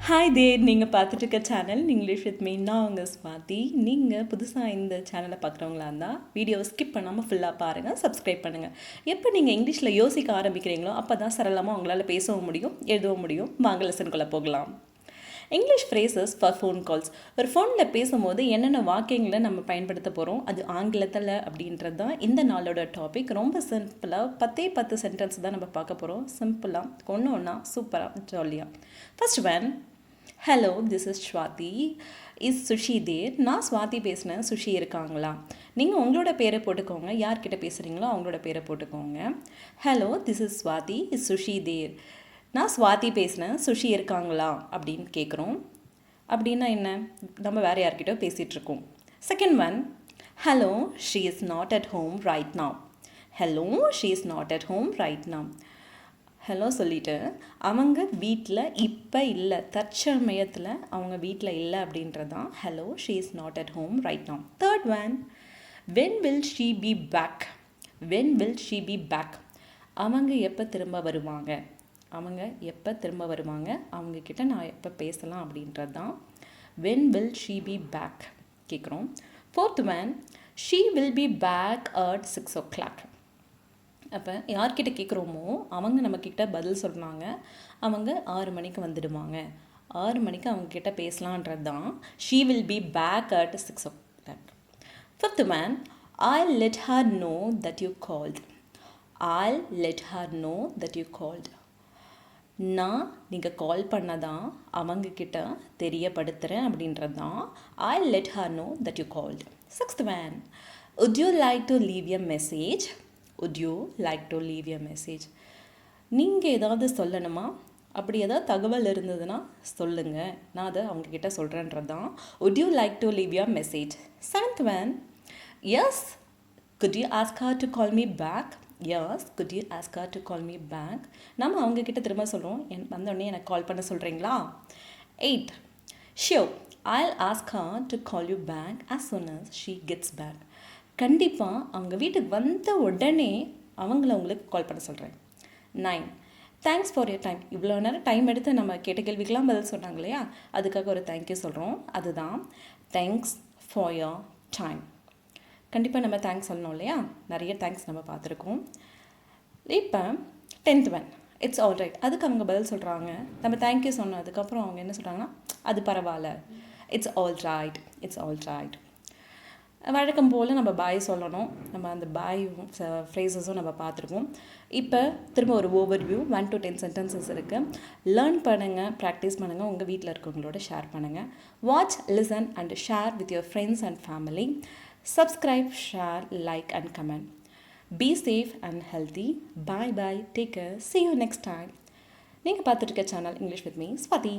Hi there, நீங்கள் பார்த்துட்டு இருக்க சேனல் இங்கிலீஷ் வித் மீ. நான் உங்கள் ஸ்வாதி. நீங்கள் புதுசாக இந்த சேனலை பார்க்குறவங்களா இருந்தால் வீடியோவை ஸ்கிப் பண்ணாமல் ஃபுல்லாக பாருங்கள், சப்ஸ்கிரைப் பண்ணுங்கள். எப்போ நீங்கள் இங்கிலீஷில் யோசிக்க ஆரம்பிக்கிறீங்களோ அப்போ தான் சரளமாக உங்களால் பேசவும் முடியும், எழுதவும் முடியும். வாங்க லெசனுக்குள்ளே போகலாம். English phrases for phone calls. ஒரு ஃபோனில் பேசும்போது என்னென்ன வாக்கியங்களை நம்ம பயன்படுத்த போகிறோம், அது ஆங்கிலத்தில் அப்படின்றது தான் இந்த நாளோட டாபிக். ரொம்ப சிம்பிளாக 10 சென்டென்ஸ் தான் நம்ம பார்க்க போகிறோம். சிம்பிளாக ஒன்று சூப்பராக ஜாலியாக. First one, hello, this is Swathi. Is Sushi there? நான் ஸ்வாதி பேசுனேன், சுஷி இருக்காங்களா? நீங்கள் உங்களோட பேரை போட்டுக்கோங்க, யார்கிட்ட பேசுகிறீங்களோ அவங்களோட பேரை போட்டுக்கோங்க. Hello, this is Swathi. Is Sushi there? நான் ஸ்வாதி பேசுனேன், சுஷி இருக்காங்களா அப்படின்னு கேட்குறோம். அப்படின்னா என்ன, நம்ம வேறு யார்கிட்ட பேசிகிட்ருக்கோம். Second one, hello, she is not at home right now. Hello, she is not at home right now. Hello சொல்லிவிட்டு அவங்க வீட்டில் இப்போ இல்லை, தற்சமயத்தில் அவங்க வீட்டில் இல்லை அப்படின்றது தான் hello, she is not at home right now. Third one, when will she be back? When will she be back? அவங்க எப்போ திரும்ப வருவாங்க? அவங்க எப்போ திரும்ப வருவாங்க, அவங்கக்கிட்ட நான் எப்போ பேசலாம் அப்படின்றது தான் when will she be back கேட்குறோம். Fourth one, she will be back at 6 o'clock. அப்போ யார்கிட்ட கேட்குறோமோ அவங்க நம்மக்கிட்ட பதில் சொல்கிறாங்க, அவங்க 6 மணிக்கு வந்துடுவாங்க, 6 மணிக்கு அவங்கக்கிட்ட பேசலான்றது தான் she will be back at 6 o'clock. Fifth one, I'll let her know that you called. I'll let her know that you called. நான் நீங்கள் கால் பண்ணதான் அவங்கக்கிட்ட தெரியப்படுத்துகிறேன் அப்படின்றது தான் I'll let her know that you called. Sixth one, would you like to leave a message? Would you like to leave a message? நீங்கள் ஏதாவது சொல்லணுமா, அப்படி ஏதாவது தகவல் இருந்ததுன்னா சொல்லுங்கள், நான் அதை அவங்கக்கிட்ட சொல்கிறேன்றது தான் would you like to leave a message. Seventh one, yes, could you ask her to call me back? Yes, could you ask her to call me back? நம்ம அவங்கக்கிட்ட திரும்ப சொல்கிறோம், வந்தோடனே எனக்கு கால் பண்ண சொல்கிறீங்களா? 8, sure, I'll ask her to call you back as soon as she gets back. கண்டிப்பாக அவங்க வீட்டுக்கு வந்த உடனே அவங்கள உங்களுக்கு கால் பண்ண சொல்கிறேன். 9, தேங்க்ஸ் ஃபார் யர் டைம். இவ்வளோ நேரம் டைம் எடுத்து நம்ம கேட்ட கேள்விக்கெலாம் பதில் சொன்னாங்க இல்லையா, அதுக்காக ஒரு தேங்க்யூ சொல்கிறோம், அதுதான் தேங்க்ஸ் ஃபார் யர் டைம். கண்டிப்பாக நம்ம தேங்க்ஸ் சொல்லணும் இல்லையா, நிறைய தேங்க்ஸ் நம்ம பார்த்துருக்கோம். இப்போ 10th one, it's all right. அதுக்கு அவங்க பதில் சொல்கிறாங்க, நம்ம தேங்க்யூ சொன்னதுக்கப்புறம் அவங்க என்ன சொல்கிறாங்கன்னா, அது பரவாயில்ல, it's all right, it's all right. வழக்கம் போல் நம்ம பாய் சொல்லணும், நம்ம அந்த பாய் ஃப்ரேசஸும் நம்ம பார்த்துருக்கோம். இப்போ திரும்ப ஒரு ஓவர்வியூ 1 to 10 சென்டென்சஸ் இருக்குது. லேர்ன் பண்ணுங்கள், ப்ராக்டிஸ் பண்ணுங்கள், உங்கள் வீட்டில் இருக்கவங்களோட ஷேர் பண்ணுங்கள். Watch, listen and share with your friends and family. Subscribe, share, like and comment. Be safe and healthy. Bye bye. Take care. See you next time. நீங்கள் பார்த்துட்டு இருக்க channel English with me, Swathi.